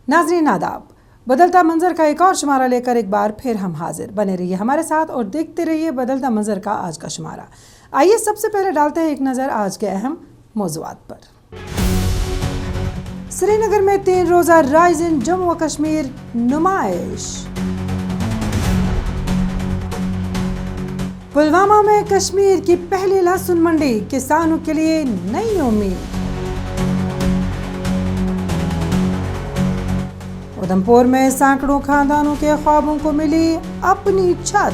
नाज़रीन आदाब, बदलता मंजर का एक और शुमारा लेकर एक बार फिर हम हाजिर। बने रहिए हमारे साथ और देखते रहिए बदलता मंजर का आज का शुमारा। आइए सबसे पहले डालते हैं एक नज़र आज के अहम मौज़ूआत पर। श्रीनगर में 3 रोज़ा राइज इन जम्मू व कश्मीर नुमाइश। पुलवामा में कश्मीर की पहली लहसुन मंडी, किसानों के लिए नई उम्मीद। उधमपुर में सैकड़ों खानदानों के ख्वाबों को मिली अपनी छत।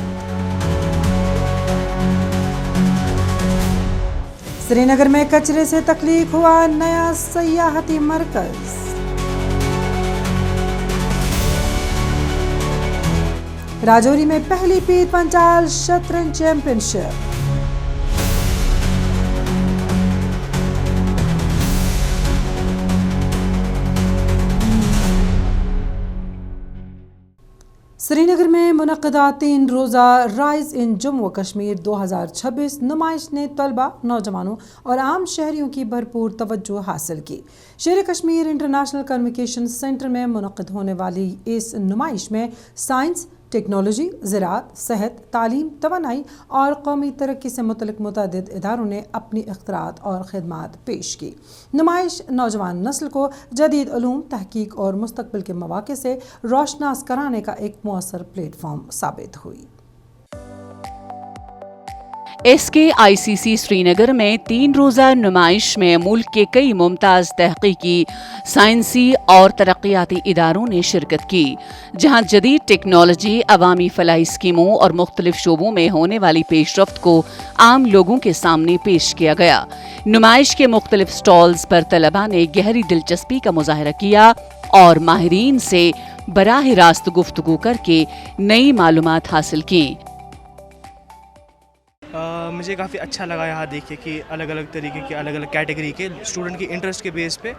श्रीनगर में कचरे से तख्लीक हुआ नया सयाहती मरकज। राजौरी में पहली पीर पंचाल शतरंज चैंपियनशिप। श्रीनगर में मुनक़दा 3 रोज़ा राइज इन जम्मू व कश्मीर 2026 नुमाइश ने तलबा, नौजवानों और आम शहरियों की भरपूर तवज्जो हासिल की। शेर कश्मीर इंटरनेशनल कन्वोकेशन सेंटर में मुनक़द होने वाली इस नुमाइश में साइंस, टेक्नोलॉजी, ज़राअत, सेहत, तालीम, तवानाई और कौमी तरक्की से मुतल्लिक़ मुतअद्दिद इदारों ने अपनी इख्तिरात और खिदमात पेश की। नुमाइश नौजवान नस्ल को जदीद उलूम, तहकीक और मुस्तक़बिल के मौक़े से रोशनास कराने का एक मुअस्सर प्लेटफॉर्म साबित हुई। SKICC श्रीनगर में 3 रोज़ा नुमाइश में मुल्क के कई मुमताज़ तहक़ीक़ी, साइंसी और तरक्याती इदारों ने शिरकत की, जहां जदीद टेक्नोलॉजी, अवामी फलाही स्कीमों और मुख्तलिफ शोबों में होने वाली पेशरफ्त को आम लोगों के सामने पेश किया गया। नुमाइश के मुख्तलिफ स्टॉल्स पर तलबा ने गहरी दिलचस्पी का मुज़ाहरा किया और माहिरीन से बराह रास्त गुफ्तगू करके नई मालूमात हासिल की। मुझे काफ़ी अच्छा लगा यहाँ देख के कि अलग अलग तरीके के, अलग अलग कैटेगरी के स्टूडेंट की इंटरेस्ट के बेस पे,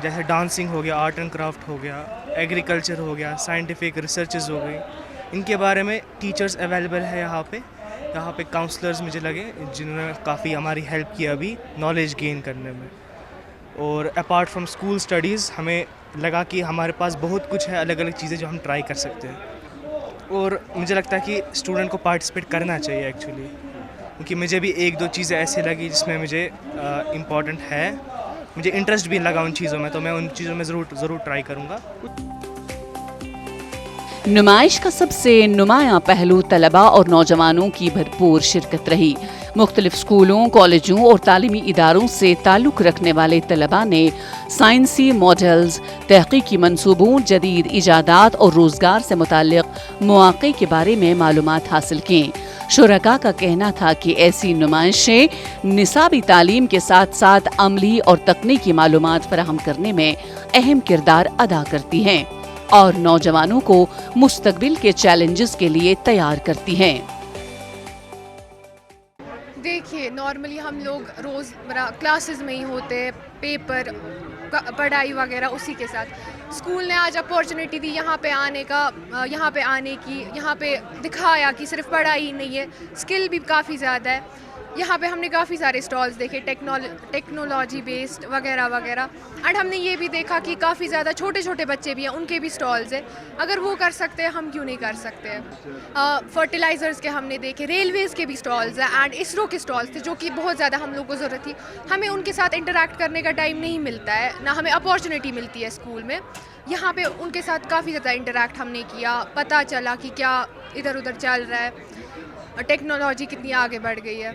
जैसे डांसिंग हो गया, आर्ट एंड क्राफ्ट हो गया, एग्रीकल्चर हो गया, साइंटिफिक रिसर्चेज हो गई, इनके बारे में टीचर्स अवेलेबल है यहाँ पे काउंसलर्स मुझे लगे जिन्होंने काफ़ी हमारी हेल्प की अभी नॉलेज गेन करने में। और अपार्ट फ्रॉम स्कूल स्टडीज़ हमें लगा कि हमारे पास बहुत कुछ है, अलग अलग चीज़ें जो हम ट्राई कर सकते हैं। और मुझे लगता है कि स्टूडेंट को पार्टिसिपेट करना चाहिए एक्चुअली, क्योंकि मुझे भी 1-2 चीज़ें ऐसी लगी जिसमें मुझे इम्पॉर्टेंट है, मुझे इंटरेस्ट भी लगा उन चीज़ों में, तो मैं उन चीज़ों में ज़रूर ट्राई करूँगा। नुमाइश का सबसे नुमायां पहलू तलबा और नौजवानों की भरपूर शिरकत रही। मुख्तलिफ स्कूलों, कॉलेजों और तालीमी इदारों से ताल्लुक़ रखने वाले तलबा ने साइंसी मॉडल्स, तहक़ीक़ी मंसूबों, जदीद इजादात और रोज़गार से मुताल्लिक़ मौक़े के बारे में मालूमात हासिल की। शुरका का कहना था कि ऐसी नुमाइशें निसाबी तालीम के साथ साथ अमली और तकनीकी मालूमात फराहम करने में अहम किरदार अदा करती हैं और नौजवानों को मुस्तकबिल के चैलेंजेस के लिए तैयार करती हैं। देखिए, नॉर्मली हम लोग रोज़ क्लासेस में ही होते हैं, पेपर, पढ़ाई वगैरह उसी के साथ। स्कूल ने आज अपॉर्चुनिटी दी यहाँ पे आने की, यहाँ पे दिखाया कि सिर्फ पढ़ाई ही नहीं है, स्किल भी काफ़ी ज़्यादा है। यहाँ पे हमने काफ़ी सारे स्टॉल्स देखे, टेक्नोलॉजी बेस्ड वगैरह वगैरह। एंड हमने ये भी देखा कि काफ़ी ज़्यादा छोटे छोटे बच्चे भी हैं, उनके भी स्टॉल्स हैं। अगर वो कर सकते हैं, हम क्यों नहीं कर सकते हैं। फर्टिलाइज़र्स के हमने देखे, रेलवेज़ के भी स्टॉल्स हैं एंड इसरो के स्टॉल्स थे, जो कि बहुत ज़्यादा हम लोग को ज़रूरत थी। हमें उनके साथ इंटरेक्ट करने का टाइम नहीं मिलता है, ना हमें अपॉर्चुनिटी मिलती है स्कूल में। यहाँ पे उनके साथ काफ़ी ज़्यादा इंटरेक्ट हमने किया, पता चला कि क्या इधर उधर चल रहा है, टेक्नोलॉजी कितनी आगे बढ़ गई है।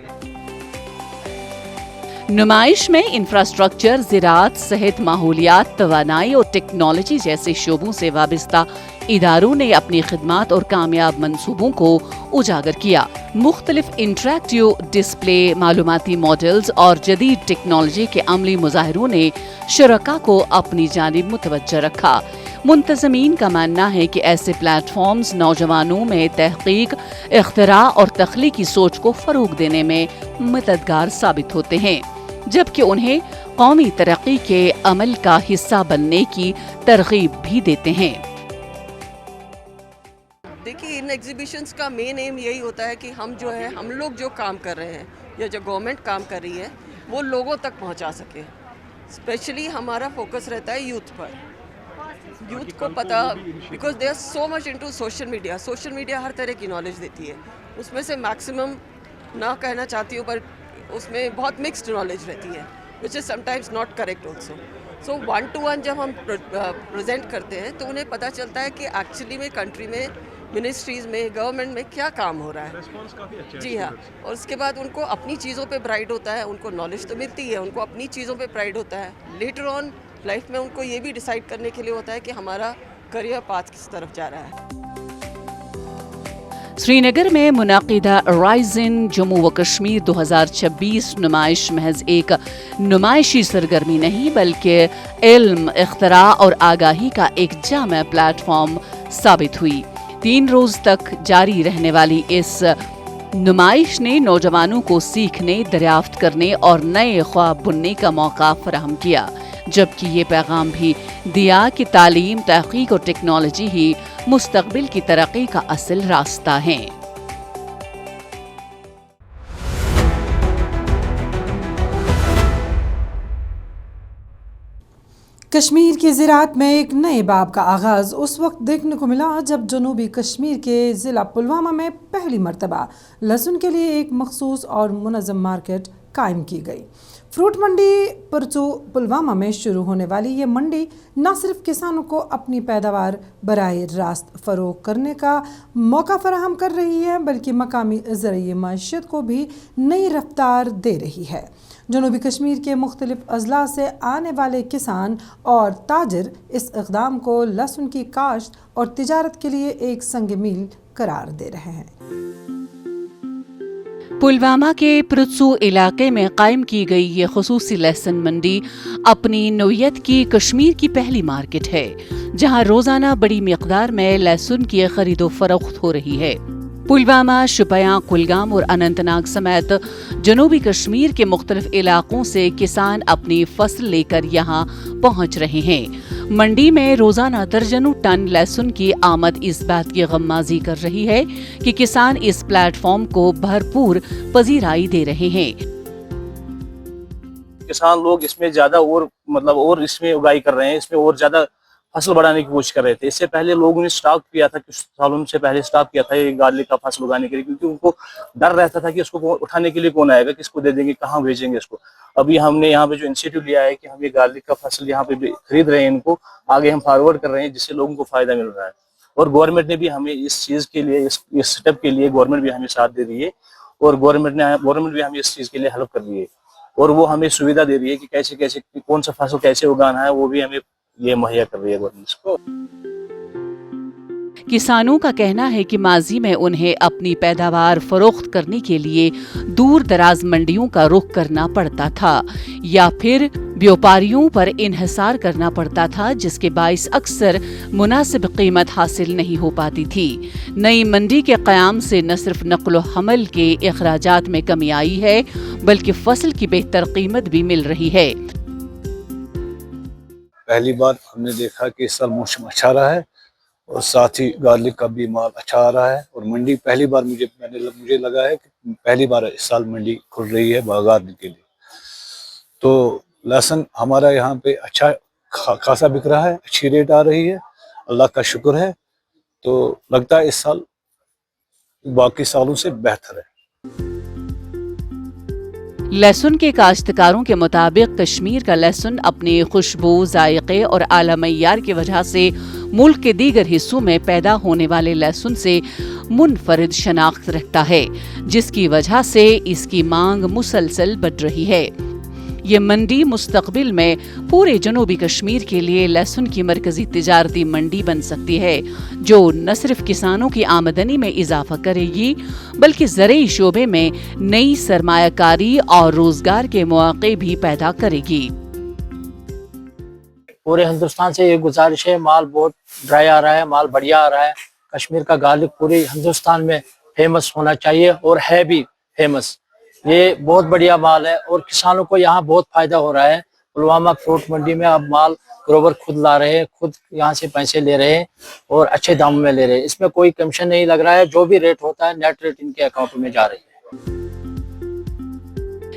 नुमाइश में इंफ्रास्ट्रक्चर, ज़राअत, सेहत, माहौलियात, तवानाई और टेक्नोलॉजी जैसे शोबों से वाबस्ता इदारों ने अपनी खिदमात और कामयाब मंसूबों को उजागर किया। मुख्तलिफ इंटरैक्टिव डिस्प्ले, मालूमाती मॉडल्स और जदीद टेक्नोलॉजी के अमली मुजाहिरों ने शुरका को अपनी जानिब मुतवज्जह रखा। मुंतज़मीन का मानना है कि ऐसे प्लेटफॉर्म्स नौजवानों में तहक़ीक़, इख्तिरा और तख्लीकी सोच को फ़रोग़ देने में मददगार साबित होते हैं, जबकि उन्हें कौमी तरक्की के अमल का हिस्सा बनने की तरग़ीब भी देते हैं। देखिए, इन एग्जीबिशंस का मेन एम यही होता है कि हम लोग जो काम कर रहे हैं या जो गवर्नमेंट काम कर रही है वो लोगों तक पहुंचा सके। स्पेशली हमारा फोकस रहता है यूथ पर, यूथ को पता, because they are so much into social media हर तरह की नॉलेज देती है, उसमें से मैक्सिमम ना कहना चाहती हूँ पर उसमें बहुत मिक्स्ड नॉलेज रहती है, which is sometimes not correct also. So 1-to-1 जब हम प्रेजेंट करते हैं तो उन्हें पता चलता है कि एक्चुअली में कंट्री में, मिनिस्ट्रीज़ में, गवर्नमेंट में क्या काम हो रहा है। जी हाँ, और उसके बाद उनको अपनी चीज़ों पे प्राइड होता है, उनको नॉलेज तो मिलती है, उनको अपनी चीज़ों पे प्राइड होता है। लेटर ऑन लाइफ में उनको ये भी डिसाइड करने के लिए होता है कि हमारा करियर पाथ किस तरफ जा रहा है। श्रीनगर में मुनाकिदा राइज इन जम्मू व कश्मीर 2026 नुमाइश महज एक नुमाइशी सरगर्मी नहीं बल्कि इल्म, इख्तरा और आगाही का एक जामा प्लेटफॉर्म साबित हुई। 3 रोज तक जारी रहने वाली इस नुमाइश ने नौजवानों को सीखने, दरियाफ्त करने और नए ख्वाब बुनने का मौका फराहम किया, जबकि ये पैगाम भी दिया कि तालीम, तहकीक और टेक्नोलॉजी ही मुस्तकबिल की तरक्की का असल रास्ता है। कश्मीर की ज़राअत में एक नए बाब का आगाज़ उस वक्त देखने को मिला जब जनूबी कश्मीर के ज़िला पुलवामा में पहली मरतबा लहसुन के लिए एक मखसूस और मुनज़्ज़म मार्केट कायम की गई। फ्रूट मंडी परचू पुलवामा में शुरू होने वाली ये मंडी न सिर्फ किसानों को अपनी पैदावार बराह रास्त फ़रोग़ करने का मौका फराहम कर रही है, बल्कि मकामी ज़रिए माशियत को भी नई रफ्तार दे रही है। जनूबी कश्मीर के मुख्तलिफ अज़ला से आने वाले किसान और ताजिर इस इक़दाम को लहसुन की काश्त और तिजारत के लिए एक संग मील करार दे रहे हैं। पुलवामा के पुरत्सू इलाके में कायम की गई ये खुसूसी लहसुन मंडी अपनी नौयत की कश्मीर की पहली मार्केट है, जहां रोजाना बड़ी मिकदार में लहसुन की खरीदो फरोख्त हो रही है। पुलवामा, शुपियां, कुलगाम और अनंतनाग समेत जनूबी कश्मीर के मुख्तलिफ इलाकों से किसान अपनी फसल लेकर यहाँ पहुँच रहे हैं। मंडी में रोजाना दर्जनों टन लहसुन की आमद इस बात की गम्माजी कर रही है कि किसान इस प्लेटफॉर्म को भरपूर पजीराई दे रहे हैं। किसान लोग इसमें ज्यादा और इसमें उगाई कर रहे हैं, इसमें और ज्यादा फसल बढ़ाने की कोशिश कर रहे थे। इससे पहले लोगों ने स्टॉक किया था, कुछ सालों से पहले स्टॉक किया था ये गार्लिक का फसल उगाने के लिए, क्योंकि उनको डर रहता था कि इसको उठाने के लिए कौन आएगा, किसको दे देंगे, कहाँ भेजेंगे इसको। अभी हमने यहाँ पे जो इनिशिएटिव लिया है कि हम ये गार्लिक का फसल यहाँ पे खरीद रहे हैं, इनको आगे हम फॉरवर्ड कर रहे हैं, जिससे लोगों को फायदा मिल रहा है। और गवर्नमेंट ने भी हमें इस चीज के लिए, इस स्टेप के लिए गवर्नमेंट भी हमें साथ दे रही है, और गवर्नमेंट भी हमें इस चीज के लिए हेल्प कर रही है, और वो हमें सुविधा दे रही है कि कैसे कैसे कौन सा फसल कैसे उगाना है, वो भी हमें ये मुहैया कर रही है गवर्नमेंट को। किसानों का कहना है कि माजी में उन्हें अपनी पैदावार फरोख्त करने के लिए दूर दराज मंडियों का रुख करना पड़ता था या फिर व्यापारियों पर इन्हिसार करना पड़ता था, जिसके बाइस अक्सर मुनासिब कीमत हासिल नहीं हो पाती थी। नई मंडी के क़याम से न सिर्फ नक्ल हमल के अखराजात में कमी आई है, बल्कि फसल की बेहतर कीमत भी मिल रही है। पहली बार हमने देखा कि इस साल मौसम अच्छा रहा है, और साथ ही गार्लिक का भी माल अच्छा आ रहा है, और मंडी पहली बार मुझे लगा है कि पहली बार इस साल मंडी खुल रही है गार्लिक के लिए। तो लहसुन हमारा यहाँ पे अच्छा खासा बिक रहा है, अच्छी रेट आ रही है, अल्लाह का शुक्र है। तो लगता है इस साल बाकी सालों से बेहतर है। लहसुन के काश्तकारों के मुताबिक कश्मीर का लहसुन अपनी खुशबू, जायके और आला मय्यार की वजह से मुल्क के दीगर हिस्सों में पैदा होने वाले लहसुन से मुनफरिद शनाख्त रखता है, जिसकी वजह से इसकी मांग मुसलसल बढ़ रही है। ये मंडी मुस्तकबिल में पूरे जनूबी कश्मीर के लिए लहसुन की मरकजी तिजारती मंडी बन सकती है, जो न सिर्फ किसानों की आमदनी में इजाफा करेगी, बल्कि ज़रूरी शोबे में नई सरमायाकारी और रोजगार के मौके भी पैदा करेगी। पूरे हिंदुस्तान से ये गुजारिश है, माल बहुत ड्राई आ रहा है, माल बढ़िया आ रहा है। कश्मीर का गार्लिक पूरे हिंदुस्तान में फेमस होना चाहिए, और है भी फेमस। ये बहुत बढ़िया माल है, और किसानों को यहाँ बहुत फायदा हो रहा है। पुलवामा फ्रूट मंडी में अब माल ग्रोवर खुद ला रहे हैं, खुद यहाँ से पैसे ले रहे हैं, और अच्छे दाम में ले रहे हैं। इसमें कोई कमीशन नहीं लग रहा है, जो भी रेट होता है नेट रेट इनके अकाउंट में जा रही है।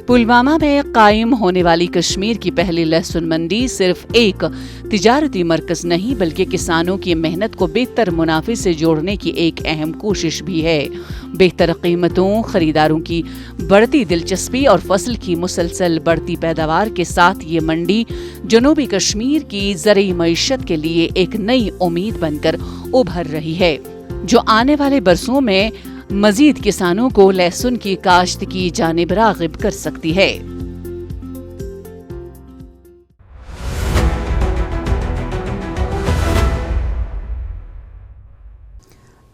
पुलवामा में कायम होने वाली कश्मीर की पहली लहसुन मंडी सिर्फ एक तिजारती मरकज नहीं बल्कि किसानों की मेहनत को बेहतर मुनाफे से जोड़ने की एक अहम कोशिश भी है। बेहतर कीमतों, खरीदारों की बढ़ती दिलचस्पी और फसल की मुसलसल बढ़ती पैदावार के साथ ये मंडी जनूबी कश्मीर की ज़रूरी मईशत के लिए एक नई उम्मीद बनकर उभर रही है, जो आने वाले बरसों में मजीद किसानों को लहसुन की काश्त की जानिब राग़िब कर सकती है।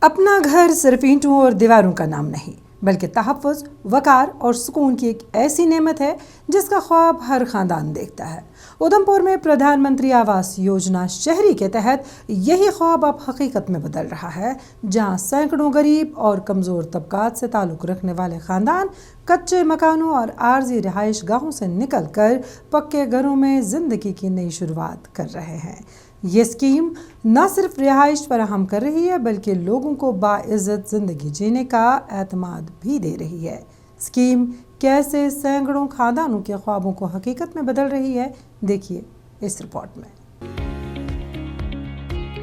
अपना घर सिर्फ ईंटों और दीवारों का नाम नहीं बल्कि तहफ़्फ़ुज़, वक़ार और सुकून की एक ऐसी नेमत है जिसका ख्वाब हर ख़ानदान देखता है। उधमपुर में प्रधानमंत्री आवास योजना शहरी के तहत यही ख्वाब अब हकीकत में बदल रहा है, जहां सैकड़ों गरीब और कमज़ोर तबकात से ताल्लुक़ रखने वाले ख़ानदान कच्चे मकानों और आर्जी रिहाइश गाहों से निकल कर पक्के घरों में ज़िंदगी की नई शुरुआत कर रहे हैं। ये स्कीम न सिर्फ रिहाइश फराहम कर रही है बल्कि लोगों को बाइज़्ज़त ज़िंदगी जीने का एतमाद भी दे रही है। स्कीम कैसे सैकड़ों खानदानों के ख्वाबों को हकीकत में बदल रही है, देखिए इस रिपोर्ट में।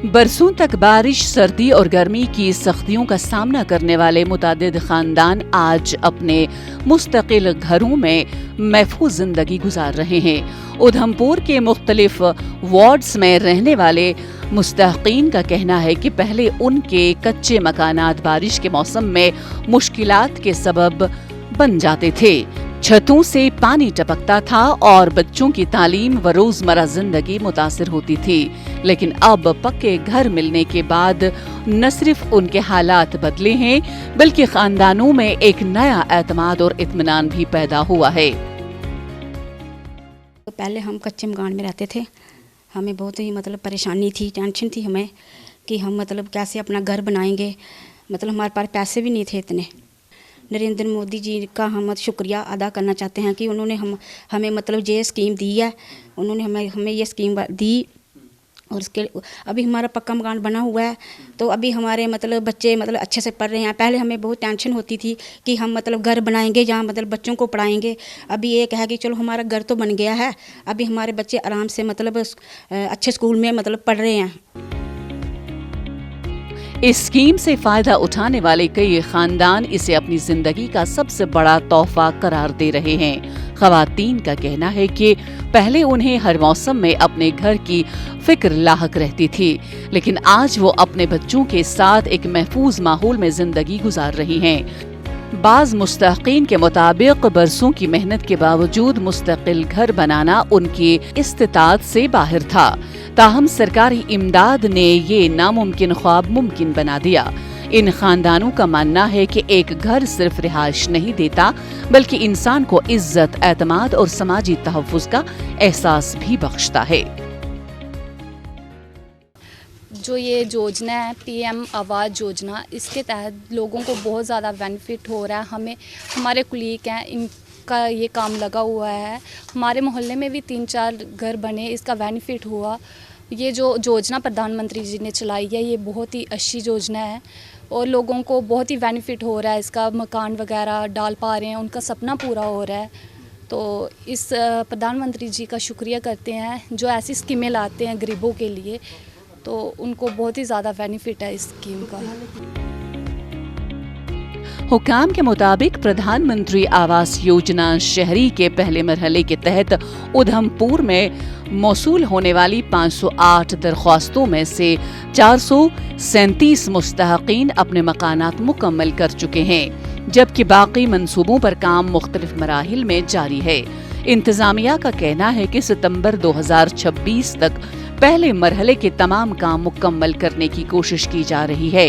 बरसों तक बारिश, सर्दी और गर्मी की सख्तियों का सामना करने वाले मुतादिद खानदान आज अपने मुस्तकिल घरों में महफूज जिंदगी गुजार रहे हैं। उधमपुर के मुख्तलिफ वार्ड्स में रहने वाले मुस्तहकीन का कहना है कि पहले उनके कच्चे मकानात बारिश के मौसम में मुश्किलात के सबब बन जाते थे। छतों से पानी टपकता था और बच्चों की तालीम व रोजमर्रा जिंदगी मुतासिर होती थी, लेकिन अब पक्के घर मिलने के बाद न सिर्फ उनके हालात बदले हैं बल्कि खानदानों में एक नया एतमाद और इत्मीनान भी पैदा हुआ है। पहले हम कच्चे मकान में रहते थे, हमें बहुत ही परेशानी थी, टेंशन थी हमें कि हम कैसे अपना घर बनाएंगे। हमारे पास पैसे भी नहीं थे इतने। नरेंद्र मोदी जी का हम शुक्रिया अदा करना चाहते हैं कि उन्होंने हमें ये स्कीम दी है, उन्होंने हमें ये स्कीम दी और इसके अभी हमारा पक्का मकान बना हुआ है। तो अभी हमारे बच्चे अच्छे से पढ़ रहे हैं। पहले हमें बहुत टेंशन होती थी कि हम घर बनाएंगे जहाँ बच्चों को पढ़ाएंगे। अभी ये है कि चलो हमारा घर तो बन गया है, अभी हमारे बच्चे आराम से अच्छे स्कूल में पढ़ रहे हैं। इस स्कीम से फायदा उठाने वाले कई खानदान इसे अपनी जिंदगी का सबसे बड़ा तोहफा करार दे रहे हैं। खवातीन का कहना है कि पहले उन्हें हर मौसम में अपने घर की फिक्र लाहक रहती थी, लेकिन आज वो अपने बच्चों के साथ एक महफूज माहौल में जिंदगी गुजार रही हैं। बाज़ मुस्तहकीन के मुताबिक बरसों की मेहनत के बावजूद मुस्तकिल घर बनाना उनकी इस्तिताअत से बाहर था, ताहम सरकारी इमदाद ने ये नामुमकिन ख्वाब मुमकिन बना दिया। इन खानदानों का मानना है कि एक घर सिर्फ रिहाइश नहीं देता बल्कि इंसान को इज्जत, एतमाद और समाजी तहफ़्फ़ुज़ का एहसास भी बख्शता है। जो ये योजना है पीएम आवास योजना, इसके तहत लोगों को बहुत ज़्यादा बेनिफिट हो रहा है। हमें हमारे कुलीग हैं, इनका ये काम लगा हुआ है। हमारे मोहल्ले में भी 3-4 घर बने, इसका बेनिफिट हुआ। ये जो योजना प्रधानमंत्री जी ने चलाई है ये बहुत ही अच्छी योजना है और लोगों को बहुत ही बेनिफिट हो रहा है। इसका मकान वगैरह डाल पा रहे हैं, उनका सपना पूरा हो रहा है। तो इस प्रधानमंत्री जी का शुक्रिया करते हैं जो ऐसी स्कीमें लाते हैं गरीबों के लिए, तो उनको बहुत ही ज़्यादा बेनिफिट है इस स्कीम का। हुकाम के मुताबिक प्रधानमंत्री आवास योजना शहरी के पहले मरहले के तहत उधमपुर में मौसूल होने वाली 508 दरख्वास्तों में से 437 मुस्तहकीन अपने मकानात मुकम्मल कर चुके हैं, जबकि बाकी मंसूबों पर काम मुख्तलिफ मराहिल में जारी है। इंतजामिया का कहना है कि सितंबर 2026 तक पहले मरहले के तमाम काम मुकम्मल करने की कोशिश की जा रही है।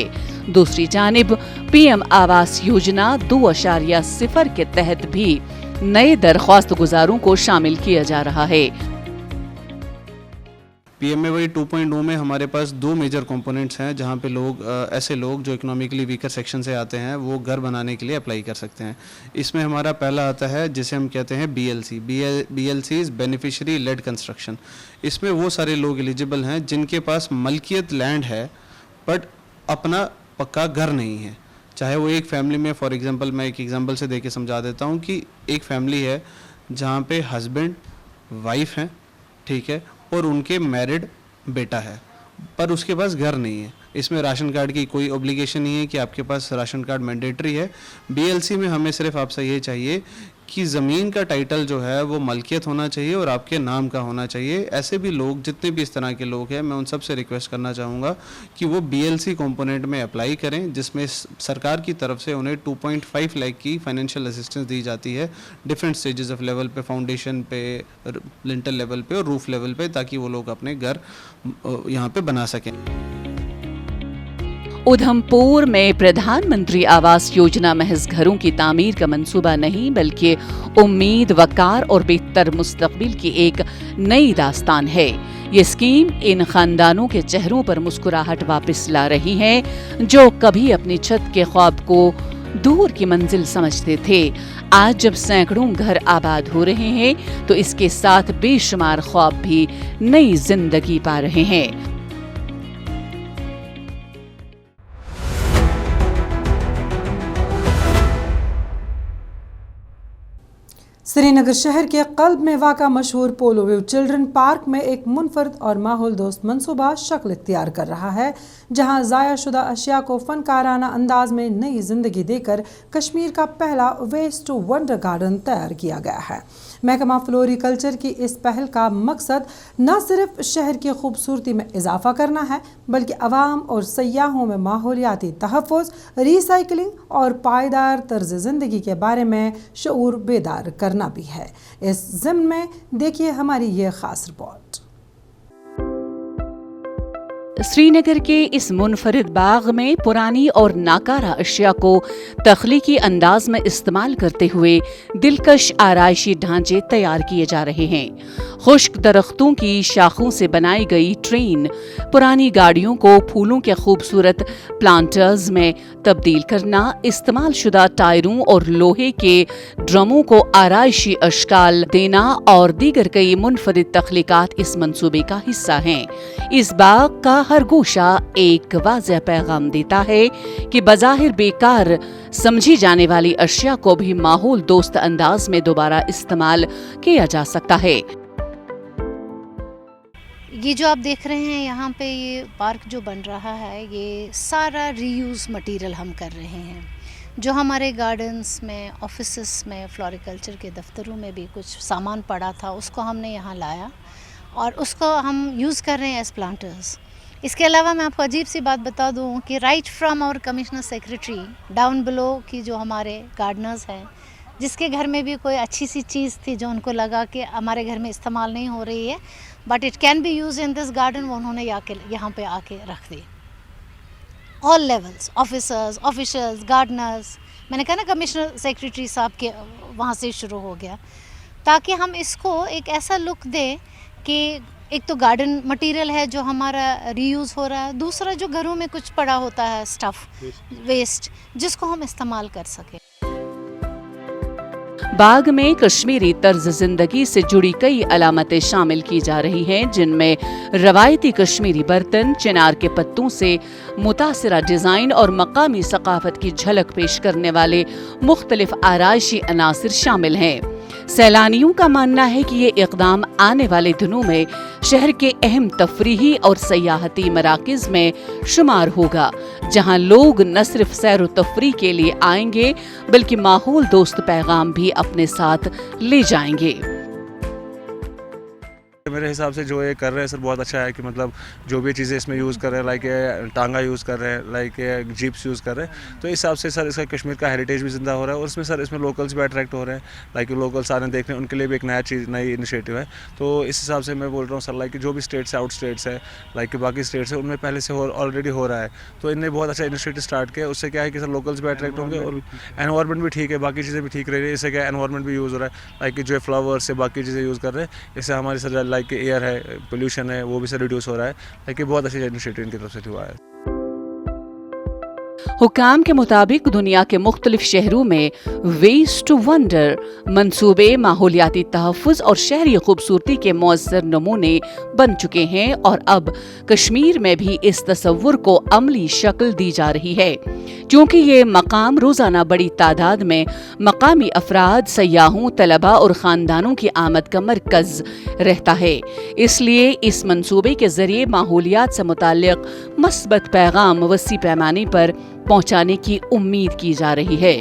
दूसरी जानिब पीएम आवास योजना 2.0 के तहत भी नए दरख्वास्त गुजारों को शामिल किया जा रहा है। पीएमएवाई 2.0 में हमारे पास 2 मेजर कंपोनेंट्स हैं जहां पे ऐसे लोग जो इकोनॉमिकली वीकर सेक्शन से आते हैं वो घर बनाने के लिए अप्लाई कर सकते हैं। इसमें हमारा पहला आता है जिसे हम कहते हैं BLC is beneficiary led construction. इसमें वो सारे लोग एलिजिबल हैं जिनके पास मलकियत लैंड है बट अपना पक्का घर नहीं है। चाहे वो एक फैमिली में, फॉर एग्जांपल मैं एक एग्जांपल से दे के समझा देता हूँ कि एक फैमिली है जहाँ पे हस्बैंड वाइफ हैं, ठीक है, और उनके मैरिड बेटा है, पर उसके पास घर नहीं है। इसमें राशन कार्ड की कोई ऑब्लिगेशन नहीं है कि आपके पास राशन कार्ड मैंडेटरी है। बीएलसी में हमें सिर्फ आपसे ये चाहिए कि ज़मीन का टाइटल जो है वो मलकियत होना चाहिए और आपके नाम का होना चाहिए। ऐसे भी लोग, जितने भी इस तरह के लोग हैं, मैं उन सब से रिक्वेस्ट करना चाहूँगा कि वो बीएलसी कंपोनेंट में अप्लाई करें, जिसमें सरकार की तरफ से उन्हें 2.5 लाख की फाइनेंशियल असिस्टेंस दी जाती है डिफरेंट स्टेजेस ऑफ लेवल पे, फाउंडेशन पे, लिंटर लेवल पे और रूफ लेवल पे, ताकि वो लोग अपने घर यहाँ पे बना सकें। उधमपुर में प्रधानमंत्री आवास योजना महज घरों की तामीर का मंसूबा नहीं, बल्कि उम्मीद, वकार और बेहतर मुस्तकबिल की एक नई दास्तान है। ये स्कीम इन खानदानों के चेहरों पर मुस्कुराहट वापस ला रही है, जो कभी अपनी छत के ख्वाब को दूर की मंजिल समझते थे। आज जब सैकड़ों घर आबाद हो रहे हैं, तो इसके साथ बेशुमार ख्वाब भी नई जिंदगी पा रहे हैं। श्रीनगर शहर के क़ल्ब में वाक़ा मशहूर पोलो व्यू चिल्ड्रन पार्क में एक मुनफरद और माहौल दोस्त मंसूबा शक्ल इख्तियार कर रहा है, जहां ज़ाया शुदा अशिया को फ़नकाराना अंदाज में नई ज़िंदगी देकर कश्मीर का पहला वेस्ट टू वंडर गार्डन तैयार किया गया है। महकमा फ्लोरिकल्चर की इस पहल का मकसद न सिर्फ शहर की खूबसूरती में इजाफा करना है, बल्कि अवाम और सयाहों में माहौलियाती तहफ़्फ़ुज़, रिसाइकलिंग और पायदार तर्ज़ ज़िंदगी के बारे में शऊर बेदार करना भी है। इस ज़िम्न में देखिए हमारी ये ख़ास रिपोर्ट। श्रीनगर के इस मुनफरिद बाग में पुरानी और नाकारा अशिया को तख्लीकी अंदाज में इस्तेमाल करते हुए दिलकश आराइशी ढांचे तैयार किए जा रहे हैं। खुश्क दरख्तों की शाखों से बनाई गई ट्रेन पुरानी गाड़ियों को फूलों के खूबसूरत प्लांटर्स में तब्दील करना, इस्तेमाल शुदा टायरों और लोहे के ड्रमों को आराइशी अशकाल देना और दीगर कई मुनफरिद तख्लीकात इस मंसूबे का हिस्सा हैं। इस बाग का हर गोशा एक वाज़ेह पैगाम देता है कि बज़ाहिर बेकार समझी जाने वाली अशिया को भी माहौल दोस्त अंदाज में दोबारा इस्तेमाल किया जा सकता है। ये जो आप देख रहे हैं यहाँ पे, ये पार्क जो बन रहा है, ये सारा रीयूज़ मटेरियल हम कर रहे हैं। जो हमारे गार्डन्स में, ऑफिसेस में, फ्लोरिकल्चर के दफ्तरों में भी कुछ सामान पड़ा था, उसको हमने यहाँ लाया और उसको हम यूज़ कर रहे हैं एज प्लांटर्स। इसके अलावा मैं आपको अजीब सी बात बता दूं कि right from our commissioner secretary down below की जो हमारे गार्डनर्स हैं, जिसके घर में भी कोई अच्छी सी चीज़ थी जो उनको लगा कि हमारे घर में इस्तेमाल नहीं हो रही है but it can be use in this garden, वो उन्होंने यहाँ पे आके रख दी। All levels, officers, officials, gardeners, मैंने कहा ना कमिश्नर सेक्रेटरी साहब के वहाँ से शुरू हो गया, ताकि हम इसको एक ऐसा लुक दें कि एक तो गार्डन मटेरियल है जो हमारा रीयूज़ हो रहा है, दूसरा जो घरों में कुछ पड़ा होता है स्टफ़, वेस्ट, जिसको हम इस्तेमाल कर सकें। बाग में कश्मीरी तर्ज जिंदगी से जुड़ी कई अलामतें शामिल की जा रही हैं, जिनमें रवायती कश्मीरी बर्तन, चिनार के पत्तों से मुतासिरा डिज़ाइन और मकामी सकाफत की झलक पेश करने वाले मुख्तलिफ आराइशी अनासिर शामिल हैं। सैलानियों का मानना है कि ये इक़दाम आने वाले दिनों में शहर के अहम तफरीही और सयाहती मराकिज़ में शुमार होगा, जहां लोग न सिर्फ सैर व तफरीह के लिए आएंगे, बल्कि माहौल दोस्त पैगाम भी अपने साथ ले जाएंगे। मेरे हिसाब से जो ये कर रहे हैं सर बहुत अच्छा है कि मतलब जो भी चीज़ें इसमें यूज़ कर रहे हैं, लाइक टांगा यूज़ कर रहे हैं, लाइक जीप्स यूज़ कर रहे हैं, तो इस हिसाब से सर इसका कश्मीर का हेरिटेज भी ज़िंदा हो रहा है और इसमें सर इसमें लोकल्स भी अट्रैक्ट हो रहे हैं, लाइक लोकल्स आ रहे हैं देखने, उनके लिए भी एक नई इनिशिएटिव है। तो इस हिसाब से मैं बोल रहा हूँ सर, लाइक जो भी स्टेट्स है, आउट स्टेट्स है, लाइक बाकी स्टेट्स है, उनमें पहले से ऑलरेडी हो रहा है, तो इनने बहुत अच्छा इनिशिएटिव स्टार्ट किया। उससे क्या है कि सर लोकल्स भी अट्रैक्ट होंगे और एनवायरनमेंट भी ठीक है, बाकी चीज़ें भी ठीक रह रही है। इससे क्या एनवायरनमेंट भी यूज़ हो रहा है, लाइक जो फ्लावर्स से बाकी चीज़ें यूज़ कर रहे हैं, इससे हमारी सर लाइक एयर है, पोल्यूशन है, वो भी सर रिड्यूस हो रहा है, लेकिन बहुत अच्छी इनिशिएटिव इनकी तरफ से हुआ है। हुकाम के मुताबिक दुनिया के मुख्तलिफ शहरों में वेस्ट टू वंडर मंसूबे माहौलियाती तहफ़्फ़ुज़ और शहरी खूबसूरती के मौज़र नमूने बन चुके हैं और अब कश्मीर में भी इस तसव्वुर को अमली शक्ल दी जा रही है, क्योंकि ये मकाम रोज़ाना बड़ी तादाद में मकामी अफराद, सयाहों, तलबा और ख़ानदानों की आमद का मरकज़ रहता है। इसलिए इस मंसूबे के ज़रिए माहौलियात से मुताल्लिक़ मस्बत पैगाम वसी पैमाने पर पहुंचाने की उम्मीद की जा रही है।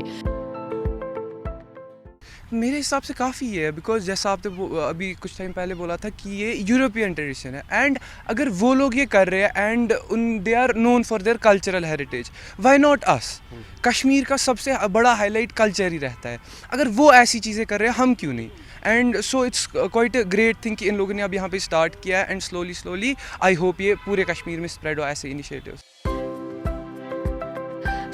मेरे हिसाब से काफ़ी है, बिकॉज जैसा आपने अभी कुछ टाइम पहले बोला था कि ये यूरोपियन ट्रेडिशन है, एंड अगर वो लोग ये कर रहे हैं and they are known for their cultural heritage, why not us? Kashmir का सबसे बड़ा हाईलाइट कल्चर ही रहता है, अगर वो ऐसी चीज़ें कर रहे हैं हम क्यों नहीं? And so it's quite a great thing कि इन लोगों ने अब यहाँ पे स्टार्ट किया है, एंड स्लोली आई होप ये पूरे कश्मीर में स्प्रेड हो ऐसे इनिशिएटिव्स।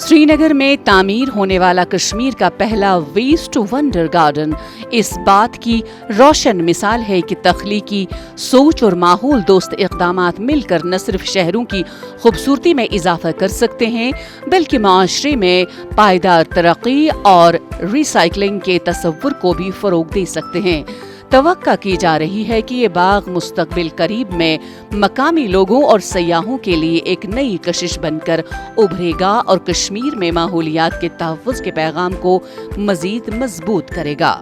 श्रीनगर में तामीर होने वाला कश्मीर का पहला वेस्ट टू वंडर गार्डन इस बात की रोशन मिसाल है कि तख्लीकी सोच और माहौल दोस्त इक़दामात मिलकर न सिर्फ शहरों की खूबसूरती में इजाफा कर सकते हैं, बल्कि माशरे में पायदार तरक्की और रिसाइकलिंग के तसव्वुर को भी फ़रोग़ दे सकते हैं। तवक्का की जा रही है कि ये बाग मुस्तक़बिल करीब में मकामी लोगों और सयाहों के लिए एक नई कशिश बनकर उभरेगा और कश्मीर में माहौलियात के तहफ़्फ़ुज़ के पैगाम को मज़ीद मजबूत करेगा।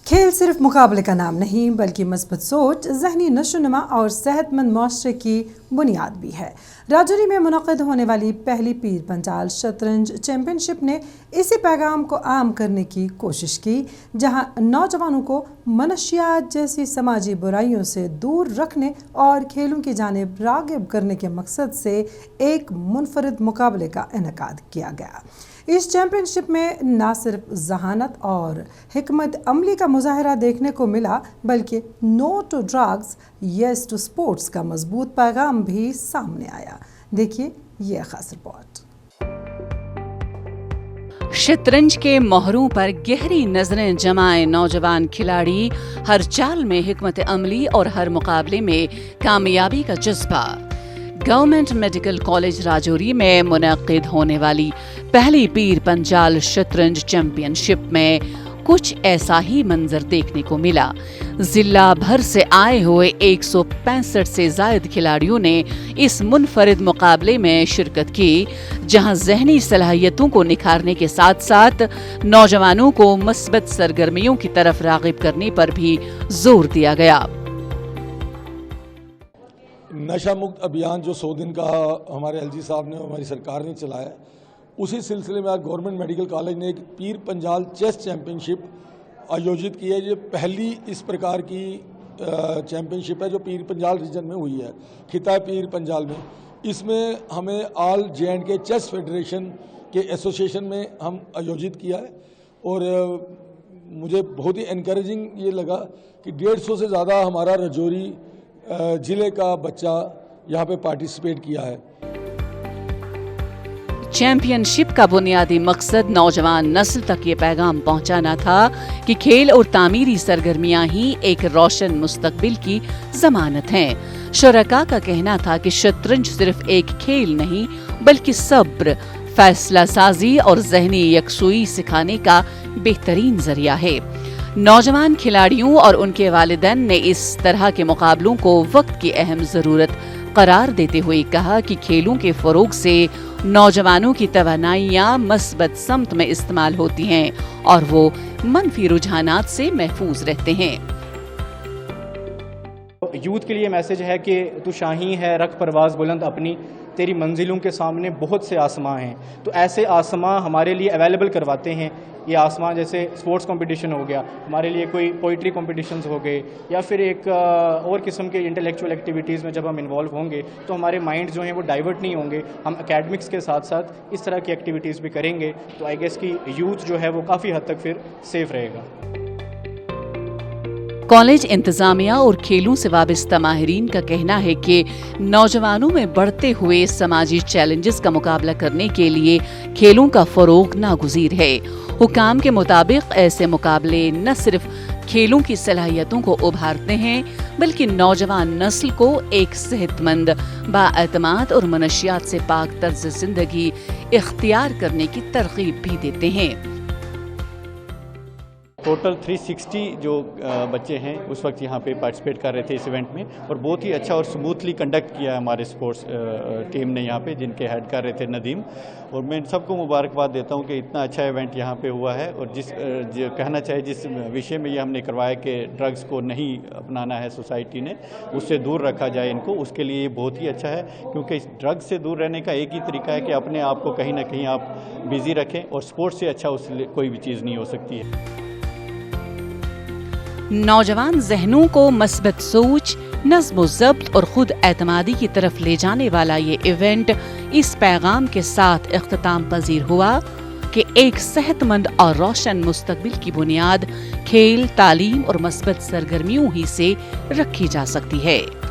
खेल सिर्फ मुकाबले का नाम नहीं, बल्कि मजबूत सोच, ज़हनी नशोनुमा और सेहतमंद माशरे की बुनियाद भी है। राजौरी में मुनक़िद होने वाली पहली पीर पंजाल शतरंज चैम्पियनशिप ने इसी पैगाम को आम करने की कोशिश की, जहां नौजवानों को मनशियात जैसी समाजी बुराइयों से दूर रखने और खेलों की जानिब राग़िब करने के मकसद से एक मुनफरिद मुकाबले का इनेकाद किया गया। इस चैम्पियनशिप में न सिर्फ ज़हानत और हिकमत अमली का मुजाहरा देखने को मिला, बल्कि no to drugs yes to sports का मजबूत पैगाम भी सामने आया। देखिए ये खास रिपोर्ट। शतरंज के मोहरों पर गहरी नजरें जमाए नौजवान खिलाड़ी, हर चाल में हिकमत अमली और हर मुकाबले में कामयाबी का जज्बा। गवर्नमेंट मेडिकल कॉलेज राजौरी में मुनक़िद होने वाली पहली पीर पंजाल शतरंज चैम्पियनशिप में कुछ ऐसा ही मंजर देखने को मिला। जिला भर से आए हुए 165 से ज़ायद खिलाड़ियों ने इस मुनफरिद मुकाबले में शिरकत की, जहां ज़हनी सलाहियतों को निखारने के साथ साथ नौजवानों को मस्बत सरगर्मियों की तरफ राग़िब करने पर भी जोर दिया गया। नशा मुक्त अभियान जो 100 दिन का हमारे एलजी साहब ने, हमारी सरकार ने चलाया, उसी सिलसिले में आज गवर्नमेंट मेडिकल कॉलेज ने एक पीर पंजाल चेस चैम्पियनशिप आयोजित की है। ये पहली इस प्रकार की चैम्पियनशिप है जो पीर पंजाल रीजन में हुई है, खिता पीर पंजाल में। इसमें हमें ऑल J&K चेस फेडरेशन के एसोसिएशन में हम आयोजित किया है, और मुझे बहुत ही इनकरेजिंग ये लगा कि 150 से ज़्यादा हमारा राजौरी ज़िले का बच्चा यहाँ पे पार्टिसिपेट किया है। चैंपियनशिप का बुनियादी मकसद नौजवान नस्ल तक ये पैगाम पहुंचाना था कि खेल और तामीरी सरगर्मियां ही एक रोशन मुस्तकबिल की जमानत हैं। शुरका का कहना था कि शतरंज सिर्फ एक खेल नहीं, बल्कि सब्र, फैसला साजी और ज़हनी यकसुई सिखाने का बेहतरीन जरिया है। नौजवान खिलाड़ियों और उनके वालिदैन ने इस तरह के मुकाबलों को वक्त की अहम ज़रूरत करार देते हुए कहा कि खेलों के फ़रोग़ से नौजवानों की तवानाइयाँ मस्बत समत में इस्तेमाल होती हैं और वो मनफी रुझानात से महफूज रहते हैं। यूथ के लिए मैसेज है कि तू शाही है, रख परवाज़ बुलंद अपनी, तेरी मंजिलों के सामने बहुत से आसमां हैं। तो ऐसे आसमां हमारे लिए अवेलेबल करवाते हैं। ये आसमां जैसे स्पोर्ट्स कंपटीशन हो गया, हमारे लिए कोई पोइट्री कंपटीशंस हो गए, या फिर एक और किस्म के इंटेलेक्चुअल एक्टिविटीज़ में जब हम इन्वॉल्व होंगे तो हमारे माइंड जो हैं वो डाइवर्ट नहीं होंगे। हम एकेडमिक्स के साथ साथ इस तरह की एक्टिविटीज़ भी करेंगे तो आई गेस कि यूथ जो है वो काफ़ी हद तक फिर सेफ रहेगा। कॉलेज इंतजामिया और खेलों से वाबस्ता माहिरीन का कहना है कि नौजवानों में बढ़ते हुए समाजी चैलेंजेस का मुकाबला करने के लिए खेलों का फ़रोग़ नागुज़ीर है। हुकाम के मुताबिक ऐसे मुकाबले न सिर्फ खेलों की सलाहियतों को उभारते हैं, बल्कि नौजवान नस्ल को एक सेहतमंद, बाएतमाद और मनशियात से पाक तर्ज जिंदगी इख्तियार करने की तरगीब भी देते हैं। टोटल 360 जो बच्चे हैं उस वक्त यहाँ पे पार्टिसिपेट कर रहे थे इस इवेंट में, और बहुत ही अच्छा और स्मूथली कंडक्ट किया हमारे स्पोर्ट्स टीम ने यहाँ पे, जिनके हेड कर रहे थे नदीम। और मैं सबको मुबारकबाद देता हूँ कि इतना अच्छा इवेंट यहाँ पे हुआ है। और जो कहना चाहिए जिस विषय में ये हमने करवाया कि ड्रग्स को नहीं अपनाना है सोसाइटी ने, उससे दूर रखा जाए इनको, उसके लिए ये बहुत ही अच्छा है। क्योंकि इस ड्रग्स से दूर रहने का एक ही तरीका है कि अपने आप को कहीं ना कहीं आप बिज़ी रखें, और स्पोर्ट्स से अच्छा उससे कोई भी चीज़ नहीं हो सकती है। नौजवान जहनों को मस्बत सोच, नज़्म ज़ब्त और खुद एतमादी की तरफ ले जाने वाला ये इवेंट इस पैगाम के साथ इख्तिताम पजीर हुआ कि एक सेहतमंद और रोशन मुस्तकबिल की बुनियाद खेल, तालीम और मस्बत सरगर्मियों ही से रखी जा सकती है।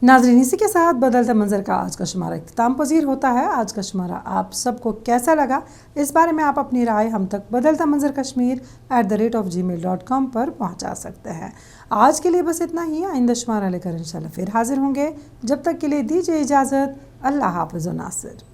नाज़रीन, इसी के साथ बदलते मंजर का आज का शुमारा इख्तिताम पजीर होता है। आज का शुमारा आप सबको कैसा लगा, इस बारे में आप अपनी राय हम तक बदलता मंजर kashmir@gmail.com पर पहुंचा सकते हैं। आज के लिए बस इतना ही। आइंदा शुमारा लेकर इंशाल्लाह फिर हाजिर होंगे। जब तक के लिए दीजिए इजाज़त। अल्लाह हाफ़िज़ नासिर।